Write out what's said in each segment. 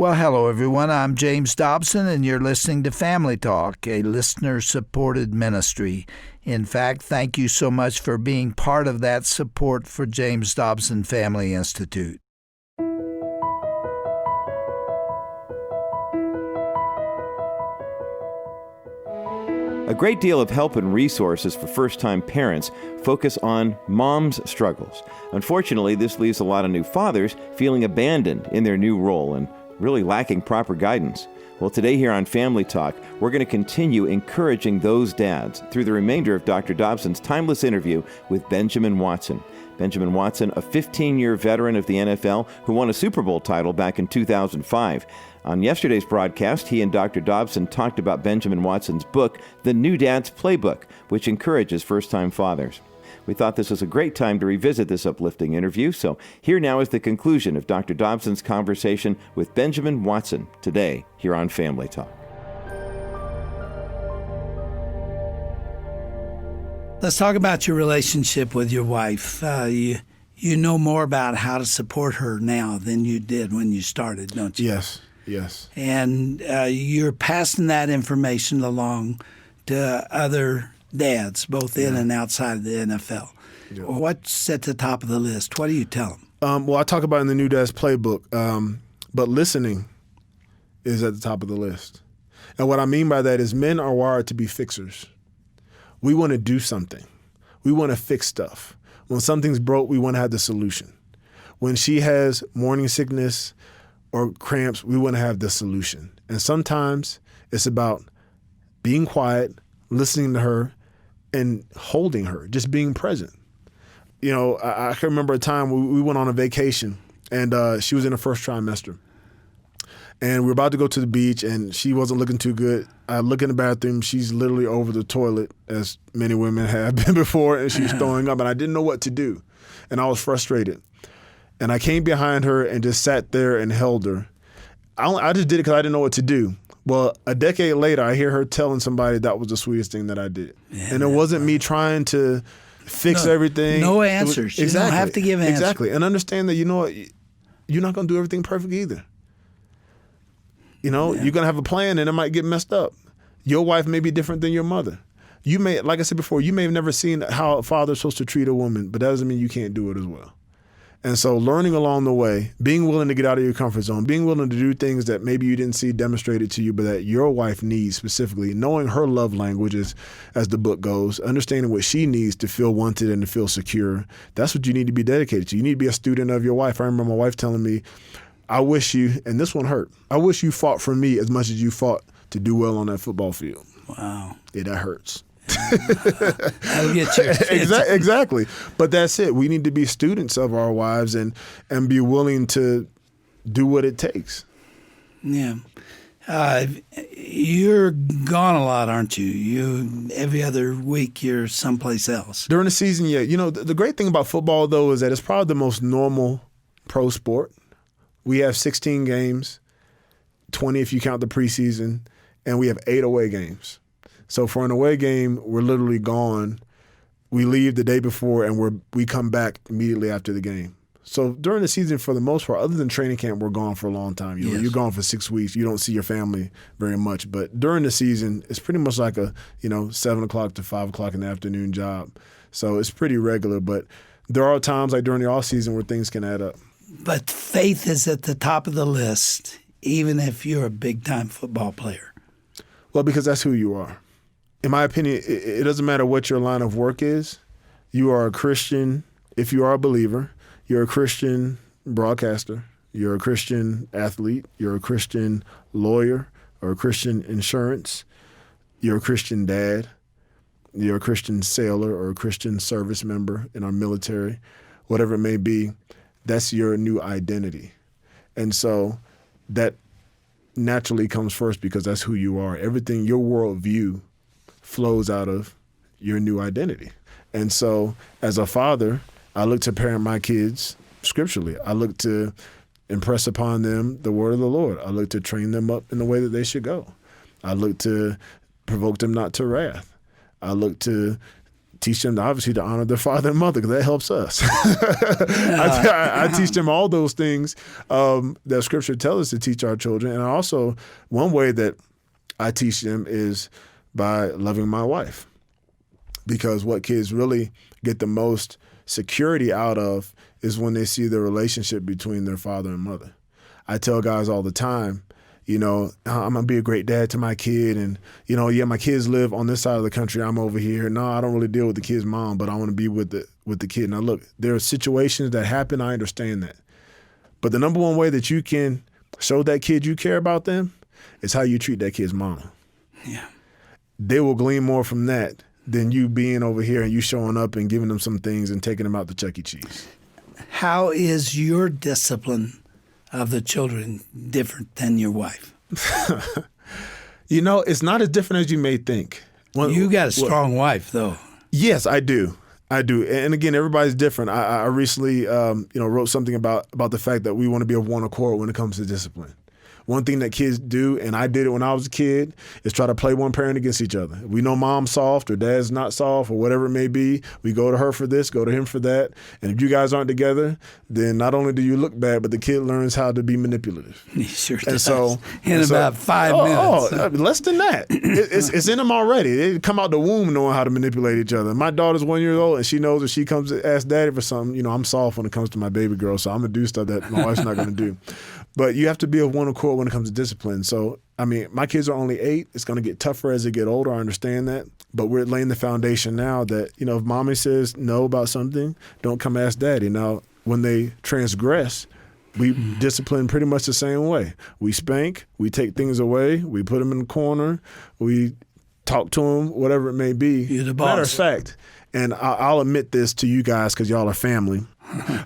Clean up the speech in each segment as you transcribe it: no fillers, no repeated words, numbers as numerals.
Well, hello, everyone. I'm James Dobson, and you're listening to Family Talk, a listener-supported ministry. In fact, thank you so much for being part of that support for James Dobson Family Institute. A great deal of help and resources for first-time parents focus on mom's struggles. Unfortunately, this leaves a lot of new fathers feeling abandoned in their new role and really lacking proper guidance. Well, today here on Family Talk, we're going to continue encouraging those dads through the remainder of Dr. Dobson's timeless interview with Benjamin Watson. Benjamin Watson, a 15-year veteran of the NFL who won a Super Bowl title back in 2005. On yesterday's broadcast, he and Dr. Dobson talked about Benjamin Watson's book, The New Dad's Playbook, which encourages first-time fathers. We thought this was a great time to revisit this uplifting interview, so here now is the conclusion of Dr. Dobson's conversation with Benjamin Watson today here on Family Talk. Let's talk about your relationship with your wife. You know more about how to support her now than you did when you started, don't you? Yes. And you're passing that information along to other dads, both in and outside of the NFL. Yeah. What's at the top of the list? What do you tell them? Well, I talk about in the New Dad's Playbook, but listening is at the top of the list. And what I mean by that is men are wired to be fixers. We want to do something. We want to fix stuff. When something's broke, we want to have the solution. When she has morning sickness or cramps, we want to have the solution. And sometimes it's about being quiet, listening to her, and holding her, just being present. You know, I can remember a time we went on a vacation, and she was in her first trimester. And we were about to go to the beach, and she wasn't looking too good. I look in the bathroom. She's literally over the toilet, as many women have been before, and she's throwing up, and I didn't know what to do. And I was frustrated. And I came behind her and just sat there and held her. I just did it because I didn't know what to do. Well, a decade later, I hear her telling somebody that was the sweetest thing that I did. Yeah, and it wasn't me trying to fix everything. No answers. You don't have to give answers. Exactly. And understand that, you know what, you're not going to do everything perfect either. You know, you're going to have a plan and it might get messed up. Your wife may be different than your mother. You may, like I said before, you may have never seen how a father's supposed to treat a woman, but that doesn't mean you can't do it as well. And so learning along the way, being willing to get out of your comfort zone, being willing to do things that maybe you didn't see demonstrated to you, but that your wife needs specifically, knowing her love languages, as the book goes, understanding what she needs to feel wanted and to feel secure, that's what you need to be dedicated to. You need to be a student of your wife. I remember my wife telling me, I wish you, and this one hurt, I wish you fought for me as much as you fought to do well on that football field. Wow. Yeah, that hurts. That'll get you. Exactly. But that's it. We need to be students of our wives and be willing to do what it takes. Yeah. You're gone a lot, aren't you? Every other week you're someplace else. During the season, yeah. You know, the great thing about football, though, is that it's probably the most normal pro sport. We have 16 games, 20 if you count the preseason, and we have 8 away games. So for an away game, we're literally gone. We leave the day before, and we come back immediately after the game. So during the season, for the most part, other than training camp, we're gone for a long time. You know, you're gone for 6 weeks. You don't see your family very much. But during the season, it's pretty much like a 7 o'clock to 5 o'clock in the afternoon job. So it's pretty regular. But there are times, like during the off season, where things can add up. But faith is at the top of the list, even if you're a big-time football player. Well, because that's who you are. In my opinion, it doesn't matter what your line of work is. You are a Christian if you are a believer. You're a Christian broadcaster. You're a Christian athlete. You're a Christian lawyer or a Christian insurance. You're a Christian dad. You're a Christian sailor or a Christian service member in our military. Whatever it may be, that's your new identity. And so that naturally comes first because that's who you are. Everything, your worldview flows out of your new identity. And so as a father, I look to parent my kids scripturally. I look to impress upon them the word of the Lord. I look to train them up in the way that they should go. I look to provoke them not to wrath. I look to teach them obviously to honor their father and mother, because that helps us. I teach them all those things that Scripture tells us to teach our children. And also, one way that I teach them is by loving my wife, because what kids really get the most security out of is when they see the relationship between their father and mother. I tell guys all the time, I'm going to be a great dad to my kid. And, my kids live on this side of the country. I'm over here. No, I don't really deal with the kid's mom, but I want to be with the kid. Now, look, there are situations that happen. I understand that. But the number one way that you can show that kid you care about them is how you treat that kid's mama. Yeah. They will glean more from that than you being over here and you showing up and giving them some things and taking them out to Chuck E. Cheese. How is your discipline of the children different than your wife? It's not as different as you may think. You got a strong wife, though. Yes, I do. And again, everybody's different. I recently, wrote something about the fact that we want to be of one accord when it comes to discipline. One thing that kids do, and I did it when I was a kid, is try to play one parent against each other. We know mom's soft or dad's not soft or whatever it may be. We go to her for this, go to him for that. And if you guys aren't together, then not only do you look bad, but the kid learns how to be manipulative. He sure and does. In about 5 minutes. Less than that. It's in them already. They come out the womb knowing how to manipulate each other. My daughter's 1 year old, and she knows if she comes to ask daddy for something, I'm soft when it comes to my baby girl, so I'm going to do stuff that my wife's not going to do. But you have to be of one accord when it comes to discipline. So, my kids are only 8. It's going to get tougher as they get older. I understand that. But we're laying the foundation now that, if mommy says no about something, don't come ask daddy. Now, when they transgress, we discipline pretty much the same way. We spank, we take things away, we put them in the corner, we talk to them, whatever it may be. You're the boss. Matter of fact, and I'll admit this to you guys because y'all are family.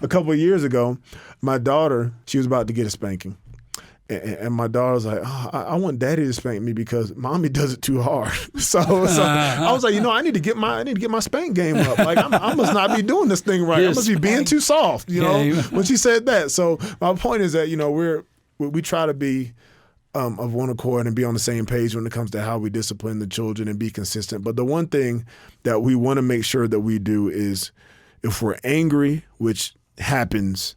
A couple of years ago, my daughter, she was about to get a spanking. And my daughter was like, I want daddy to spank me because mommy does it too hard. So I was like, I need to get my spank game up. Like I must not be doing this thing right. I must be being too soft, when she said that. So my point is that, we try to be of one accord and be on the same page when it comes to how we discipline the children and be consistent. But the one thing that we want to make sure that we do is, if we're angry, which happens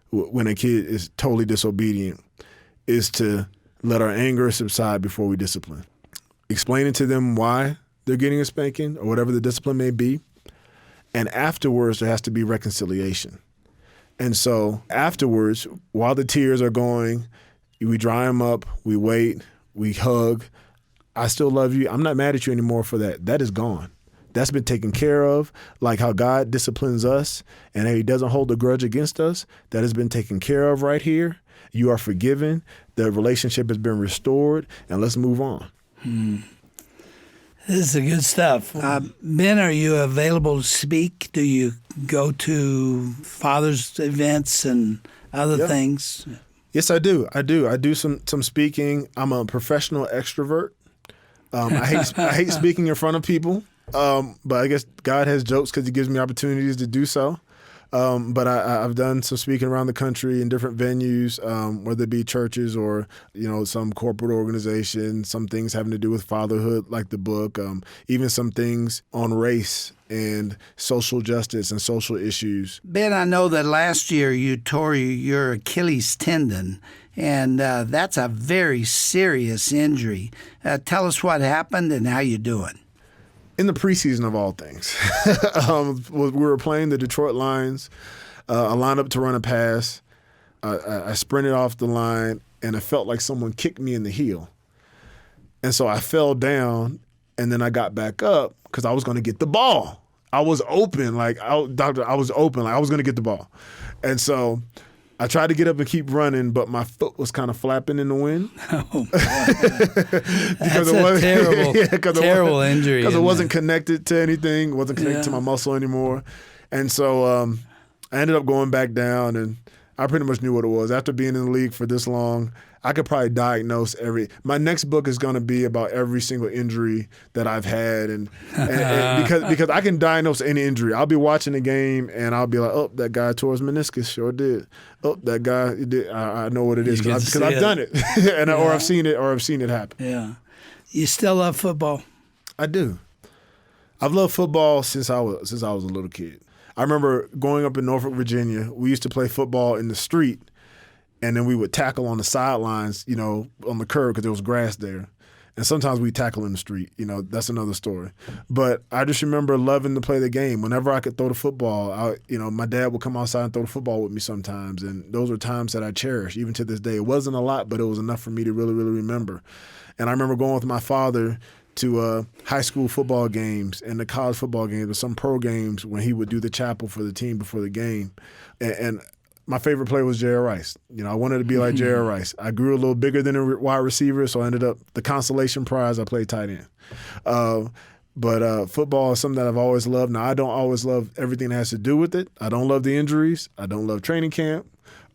when a kid is totally disobedient, is to let our anger subside before we discipline. Explaining to them why they're getting a spanking or whatever the discipline may be. And afterwards, there has to be reconciliation. And so afterwards, while the tears are going, we dry them up, we wait, we hug. I still love you. I'm not mad at you anymore for that. That is gone. That's been taken care of, like how God disciplines us and He doesn't hold a grudge against us. That has been taken care of right here. You are forgiven. The relationship has been restored, and let's move on. This is good stuff. Ben, are you available to speak? Do you go to Father's events and other things? Yes, I do. I do some speaking. I'm a professional extrovert. I hate speaking in front of people. But I guess God has jokes because He gives me opportunities to do so. But I've done some speaking around the country in different venues, whether it be churches or, some corporate organization, some things having to do with fatherhood, like the book, even some things on race and social justice and social issues. Ben, I know that last year you tore your Achilles tendon, and that's a very serious injury. Tell us what happened and how you're doing. In the preseason of all things, we were playing the Detroit Lions. I lined up to run a pass. I sprinted off the line, and it felt like someone kicked me in the heel. And so I fell down, and then I got back up because I was going to get the ball. I was open, I was going to get the ball. And so I tried to get up and keep running, but my foot was kind of flapping in the wind. Oh, that's a terrible injury. Because it wasn't connected to anything, wasn't connected to my muscle anymore. And so I ended up going back down, and I pretty much knew what it was. After being in the league for this long, I could probably diagnose my next book is going to be about every single injury that I've had, and because I can diagnose any injury. I'll be watching the game and I'll be like, oh, that guy tore his meniscus, sure did. Oh, that guy did. I know what it is because I've done it, or I've seen it happen. Yeah, you still love football? I do. I've loved football since I was a little kid. I remember growing up in Norfolk, Virginia. We used to play football in the street, and then we would tackle on the sidelines, on the curb because there was grass there. And sometimes we tackle in the street. That's another story. But I just remember loving to play the game. Whenever I could throw the football, my dad would come outside and throw the football with me sometimes. And those were times that I cherish, even to this day. It wasn't a lot, but it was enough for me to really, really remember. And I remember going with my father to high school football games and the college football games or some pro games when he would do the chapel for the team before the game. And my favorite player was Jerry Rice. I wanted to be like Jerry Rice. I grew a little bigger than a wide receiver, so I ended up the consolation prize. I played tight end. But football is something that I've always loved. Now, I don't always love everything that has to do with it. I don't love the injuries. I don't love training camp.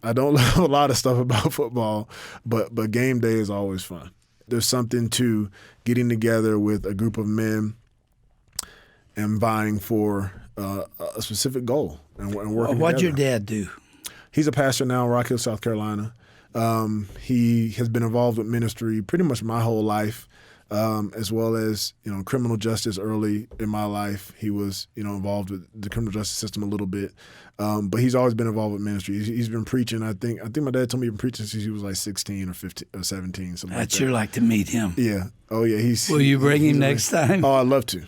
I don't love a lot of stuff about football, but game day is always fun. There's something to getting together with a group of men and vying for a specific goal and working What'd together. your dad do? He's a pastor now in Rock Hill, South Carolina. He has been involved with ministry pretty much my whole life, as well as criminal justice early in my life. He was involved with the criminal justice system a little bit, but he's always been involved with ministry. He's been preaching. I think my dad told me he's been preaching since he was like 16 or 15 or 17, something like that. I'd sure like to meet him. Yeah. Oh yeah. Will you bring him next time? Oh, I'd love to.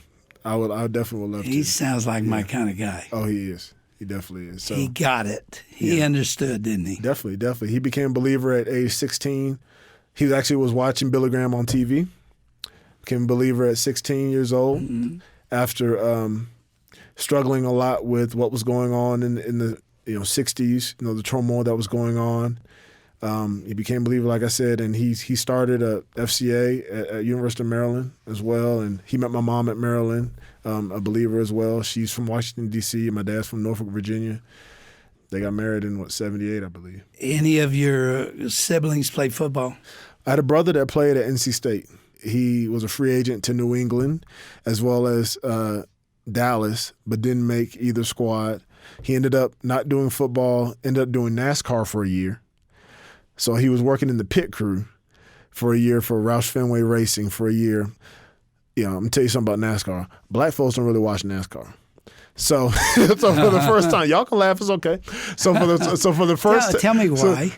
I definitely would love to. He sounds like my kind of guy. Oh, he is. He definitely is. So, he got it. He understood, didn't he? Definitely. He became a believer at age 16. He was watching Billy Graham on TV. Became a believer at 16 years old after struggling a lot with what was going on in the 60s, the turmoil that was going on. He became a believer, like I said, and he started a FCA at University of Maryland as well, and he met my mom at Maryland, a believer as well. She's from Washington, D.C., and my dad's from Norfolk, Virginia. They got married in, 78, I believe. Any of your siblings play football? I had a brother that played at NC State. He was a free agent to New England as well as Dallas, but didn't make either squad. He ended up not doing football, ended up doing NASCAR for a year. So he was working in the pit crew for a year for Roush Fenway Racing for a year. I'm going to tell you something about NASCAR. Black folks don't really watch NASCAR. So for the first time, y'all can laugh, it's okay. So for the first tell me why.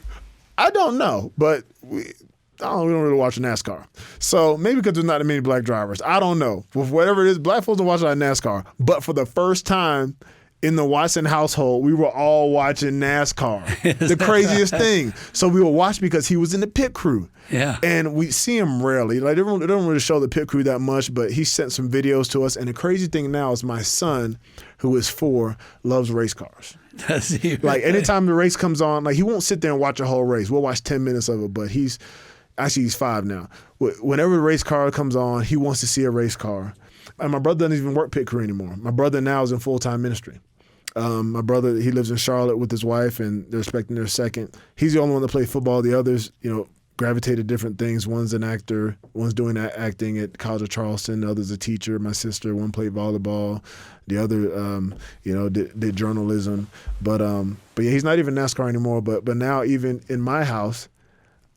I don't know, but we don't really watch NASCAR. So maybe because there's not that many black drivers. I don't know. With whatever it is, black folks don't watch a lot of NASCAR. But for the first time in the Watson household, we were all watching NASCAR. The craziest thing. So we were watching because he was in the pit crew. Yeah. And we see him rarely. Like they don't really show the pit crew that much, but he sent some videos to us. And the crazy thing now is my son, who is 4, loves race cars. Does he? Like anytime the race comes on, like he won't sit there and watch a whole race. We'll watch 10 minutes of it, but he's 5 now. Whenever the race car comes on, he wants to see a race car. And my brother doesn't even work pit crew anymore. My brother now is in full-time ministry. My brother, he lives in Charlotte with his wife, and they're expecting their second. He's the only one that played football. The others, gravitated different things. One's an actor. One's doing acting at College of Charleston. The other's a teacher. My sister, one played volleyball. The other, did journalism. But yeah, he's not even NASCAR anymore. But now even in my house,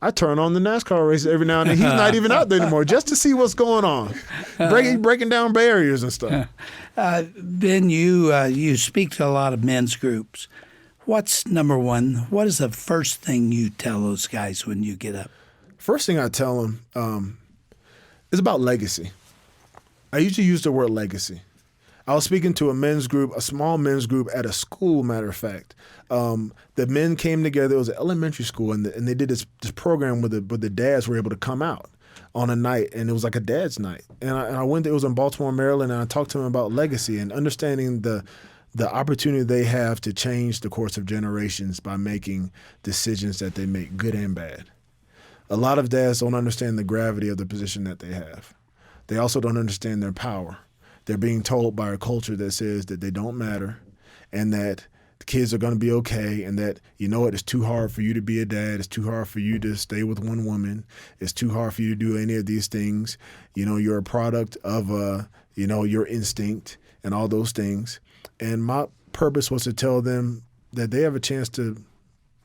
I turn on the NASCAR races every now and then. He's not even out there anymore just to see what's going on, breaking down barriers and stuff. Ben, you speak to a lot of men's groups. What's number one? What is the first thing you tell those guys when you get up? First thing I tell them is about legacy. I usually use the word legacy. I was speaking to a small men's group at a school, matter of fact. The men came together. It was an elementary school, and they did this program where the dads were able to come out on a night, and it was like a dad's night. And I went there. It was in Baltimore, Maryland, and I talked to them about legacy and understanding the opportunity they have to change the course of generations by making decisions that they make, good and bad. A lot of dads don't understand the gravity of the position that they have. They also don't understand their power. They're being told by a culture that says that they don't matter and that the kids are going to be okay and that, it's too hard for you to be a dad. It's too hard for you to stay with one woman. It's too hard for you to do any of these things. You're a product of, your instinct and all those things. And my purpose was to tell them that they have a chance to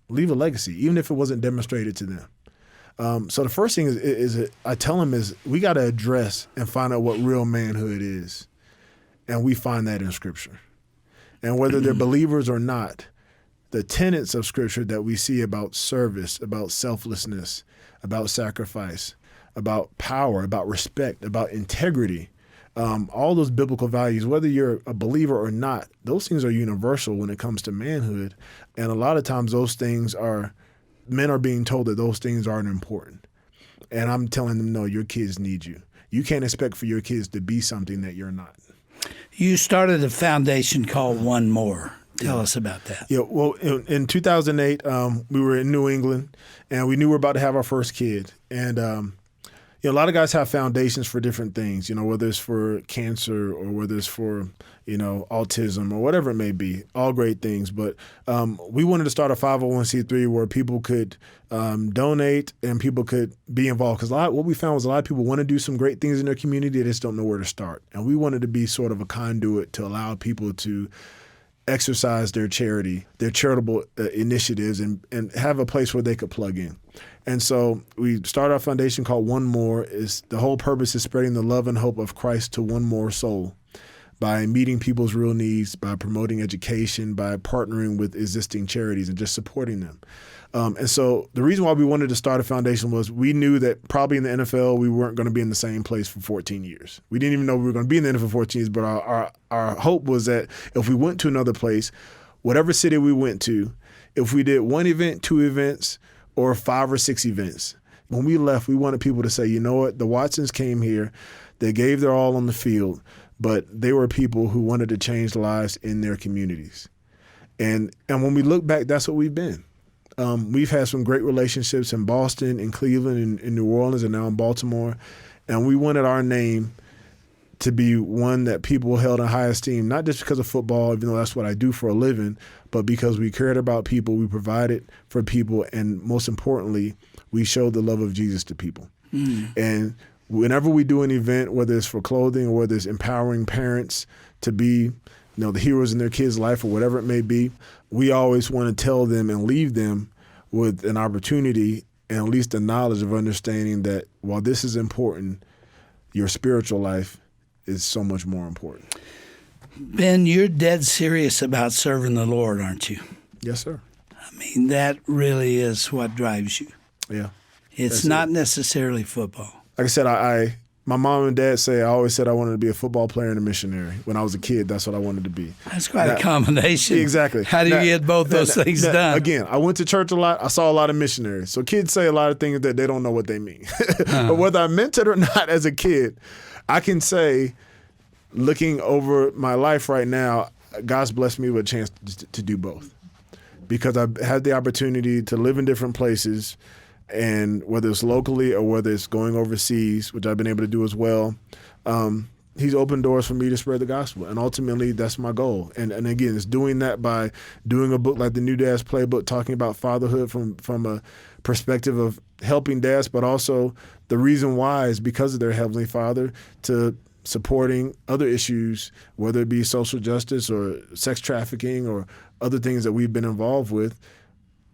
leave a legacy, even if it wasn't demonstrated to them. So the first thing I tell them is we got to address and find out what real manhood is. And we find that in Scripture. And whether they're believers or not, the tenets of Scripture that we see about service, about selflessness, about sacrifice, about power, about respect, about integrity, all those biblical values, whether you're a believer or not, those things are universal when it comes to manhood. And a lot of times men are being told that those things aren't important. And I'm telling them, no, your kids need you. You can't expect for your kids to be something that you're not. You started a foundation called One More. Tell us about that. Yeah, well, in 2008, we were in New England, and we knew we were about to have our first kid. And a lot of guys have foundations for different things, whether it's for cancer or whether it's for, autism or whatever it may be, all great things. But we wanted to start a 501c3 where people could donate and people could be involved. Because what we found was a lot of people want to do some great things in their community. They just don't know where to start. And we wanted to be sort of a conduit to allow people to exercise their charity, their charitable initiatives, and have a place where they could plug in. And so we started our foundation called One More. The whole purpose is spreading the love and hope of Christ to one more soul by meeting people's real needs, by promoting education, by partnering with existing charities and just supporting them. And so the reason why we wanted to start a foundation was we knew that probably in the NFL we weren't going to be in the same place for 14 years. We didn't even know we were going to be in the NFL for 14 years, but our hope was that if we went to another place, whatever city we went to, if we did one event, two events, or 5 or 6 events, when we left, we wanted people to say, you know what, the Watsons came here, they gave their all on the field, but they were people who wanted to change lives in their communities. And when we look back, that's what we've been. We've had some great relationships in Boston, in Cleveland, in New Orleans, and now in Baltimore. And we wanted our name to be one that people held in high esteem, not just because of football, even though that's what I do for a living, but because we cared about people, we provided for people, and most importantly, we showed the love of Jesus to people. And whenever we do an event, whether it's for clothing or whether it's empowering parents to be the heroes in their kids' life or whatever it may be, we always want to tell them and leave them with an opportunity and at least the knowledge of understanding that while this is important, your spiritual life is so much more important. Ben, you're dead serious about serving the Lord, aren't you? Yes, sir. I mean, that really is what drives you. Yeah. It's not necessarily football. Like I said, my mom and dad I always said I wanted to be a football player and a missionary. When I was a kid, that's what I wanted to be. That's quite a combination. Exactly. How do you get both those things done? Again, I went to church a lot. I saw a lot of missionaries. So kids say a lot of things that they don't know what they mean. But whether I meant it or not as a kid, I can say, looking over my life right now, God's blessed me with a chance to do both. Because I've had the opportunity to live in different places, and whether it's locally or whether it's going overseas, which I've been able to do as well, he's opened doors for me to spread the gospel. And ultimately, that's my goal. And again, it's doing that by doing a book like the New Dad's Playbook, talking about fatherhood from a perspective of helping dads, but also the reason why is because of their Heavenly Father, to supporting other issues, whether it be social justice or sex trafficking or other things that we've been involved with.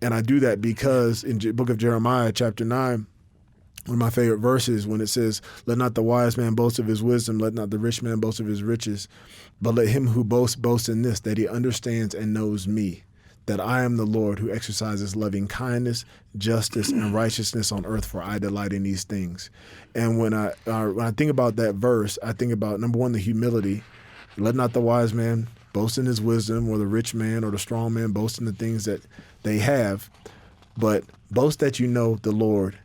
And I do that because in the book of Jeremiah, chapter 9, one of my favorite verses, when it says, "Let not the wise man boast of his wisdom, let not the rich man boast of his riches, but let him who boasts boast in this, that he understands and knows me, that I am the Lord who exercises loving kindness, justice, and righteousness on earth, for I delight in these things." And when I think about that verse, I think about, number one, the humility. Let not the wise man boast in his wisdom, or the rich man or the strong man boast in the things that they have, but boast that you know the Lord,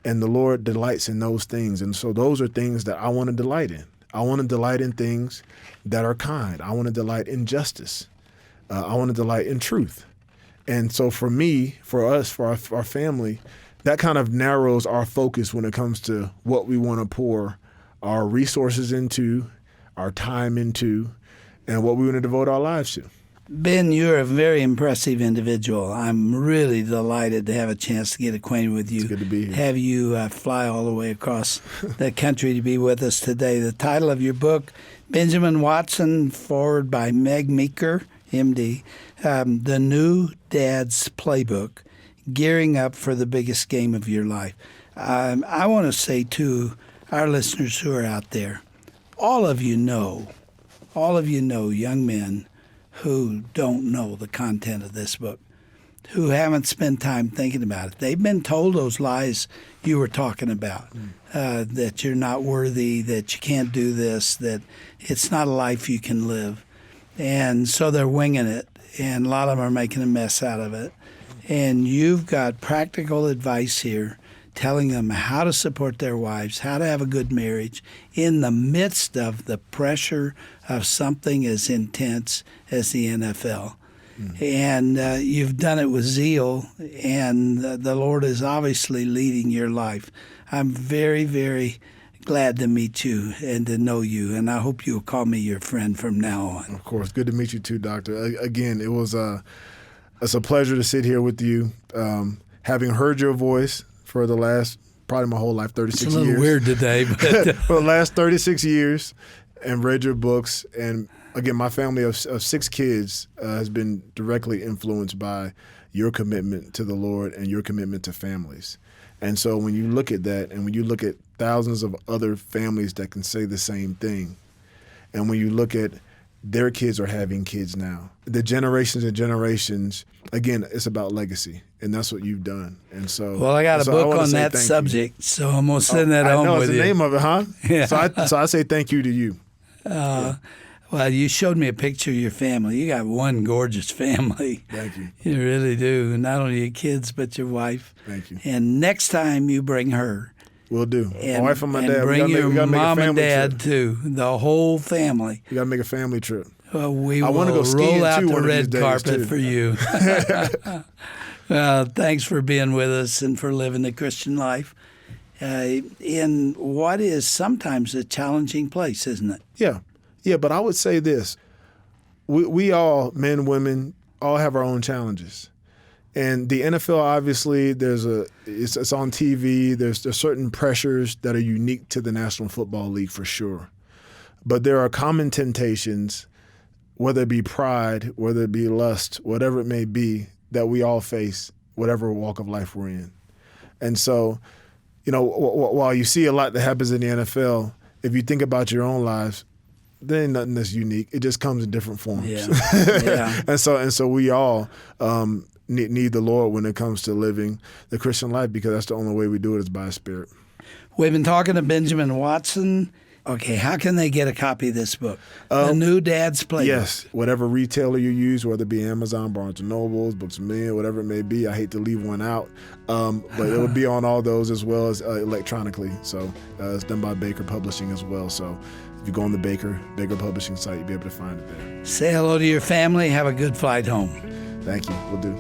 and the Lord delights in those things. And so those are things that I want to delight in. I want to delight in things that are kind. I want to delight in justice. I want to delight in truth. And so for me, for us, for our family, that kind of narrows our focus when it comes to what we want to pour our resources into, our time into, and what we want to devote our lives to. Ben, you're a very impressive individual. I'm really delighted to have a chance to get acquainted with you. It's good to be here. Have you fly all the way across the country to be with us today. The title of your book, Benjamin Watson, forward by Meg Meeker, MD, The New Dad's Playbook, Gearing Up for the Biggest Game of Your Life. I want to say to our listeners who are out there, all of you know all of you know young men who don't know the content of this book, who haven't spent time thinking about it. They've been told those lies you were talking about, that you're not worthy, that you can't do this, that it's not a life you can live. And so they're winging it, and a lot of them are making a mess out of it. And you've got practical advice here telling them how to support their wives, how to have a good marriage in the midst of the pressure of something as intense as the NFL. And you've done it with zeal, and the Lord is obviously leading your life. I'm very, very glad to meet you and to know you, and I hope you'll call me your friend from now on. Of course. Good to meet you too, Doctor. Again, it's a pleasure to sit here with you. Having heard your voice for the last, probably my whole life, 36 years. It's a little weird today, but for the last 36 years, and read your books. And again, my family of 6 kids has been directly influenced by your commitment to the Lord and your commitment to families. And so when you look at that, and when you look at thousands of other families that can say the same thing, and when you look at their kids are having kids now, the generations and generations, again, it's about legacy, and that's what you've done. And so, well, I got a book on that subject, so I'm gonna send that home with you. I know it's the name of it, huh? Yeah. So I say thank you to you. Well, you showed me a picture of your family. You got one gorgeous family. Thank you. You really do. Not only your kids, but your wife. Thank you. And next time you bring her. Will do. And, my wife and my dad. Bring your mom and dad, trip. too. The whole family. We got to make a family trip. Well, we will roll out the red carpet for you. Well, thanks for being with us and for living the Christian life in what is sometimes a challenging place, isn't it? Yeah, but I would say this. We all, men, women, all have our own challenges. And the NFL, obviously, it's on TV. There's certain pressures that are unique to the National Football League for sure. But there are common temptations, whether it be pride, whether it be lust, whatever it may be, that we all face, whatever walk of life we're in. And so, while you see a lot that happens in the NFL, if you think about your own lives, there ain't nothing that's unique. It just comes in different forms. Yeah. And so we all need the Lord when it comes to living the Christian life, because that's the only way we do it is by His Spirit. We've been talking to Benjamin Watson. Okay, how can they get a copy of this book? The New Dad's Playbook. Yes, whatever retailer you use, whether it be Amazon, Barnes & Nobles, Books A Million, whatever it may be. I hate to leave one out, but it will be on all those as well as electronically. So it's done by Baker Publishing as well. So if you go on the Baker Publishing site, you'll be able to find it there. Say hello to your family. Have a good flight home. Thank you. Will do.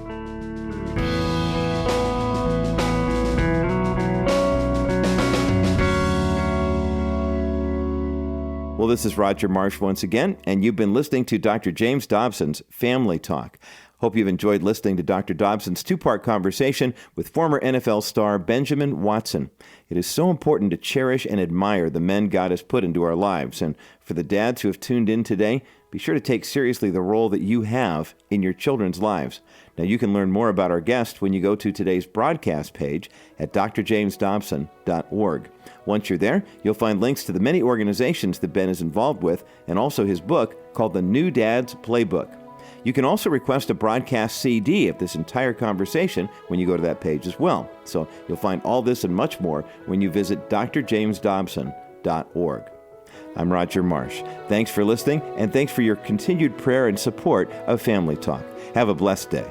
Well, this is Roger Marsh once again, and you've been listening to Dr. James Dobson's Family Talk. Hope you've enjoyed listening to Dr. Dobson's 2-part conversation with former NFL star Benjamin Watson. It is so important to cherish and admire the men God has put into our lives. And for the dads who have tuned in today, be sure to take seriously the role that you have in your children's lives. Now, you can learn more about our guest when you go to today's broadcast page at drjamesdobson.org. Once you're there, you'll find links to the many organizations that Ben is involved with, and also his book called The New Dad's Playbook. You can also request a broadcast CD of this entire conversation when you go to that page as well. So you'll find all this and much more when you visit drjamesdobson.org. I'm Roger Marsh. Thanks for listening, and thanks for your continued prayer and support of Family Talk. Have a blessed day.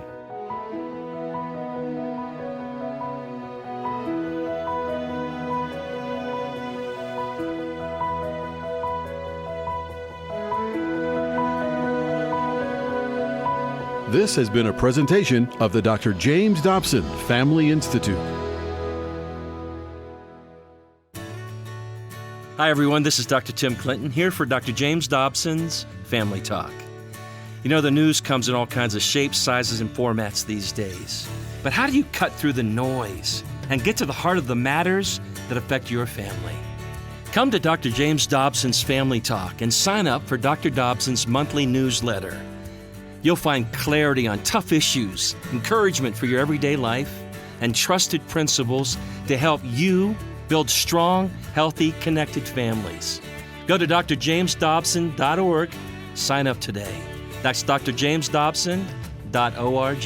This has been a presentation of the Dr. James Dobson Family Institute. Hi, everyone. This is Dr. Tim Clinton here for Dr. James Dobson's Family Talk. You know, the news comes in all kinds of shapes, sizes, and formats these days. But how do you cut through the noise and get to the heart of the matters that affect your family? Come to Dr. James Dobson's Family Talk and sign up for Dr. Dobson's monthly newsletter. You'll find clarity on tough issues, encouragement for your everyday life, and trusted principles to help you build strong, healthy, connected families. Go to drjamesdobson.org Sign up today. That's drjamesdobson.org.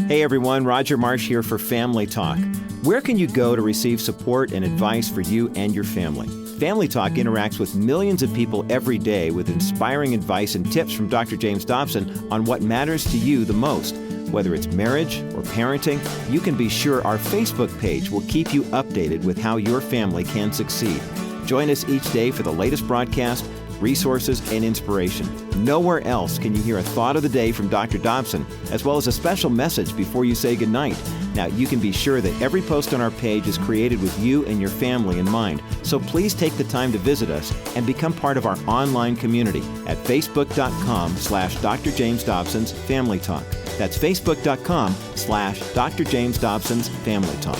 Hey everyone, Roger Marsh here for Family Talk. Where can you go to receive support and advice for you and your family? Family Talk interacts with millions of people every day with inspiring advice and tips from Dr. James Dobson on what matters to you the most. Whether it's marriage or parenting, you can be sure our Facebook page will keep you updated with how your family can succeed. Join us each day for the latest broadcast, resources, and inspiration. Nowhere else can you hear a thought of the day from Dr. Dobson, as well as a special message before you say goodnight. Now, you can be sure that every post on our page is created with you and your family in mind. So please take the time to visit us and become part of our online community at facebook.com/Dr. James Dobson's Family Talk. That's facebook.com/Dr. James Dobson's Family Talk.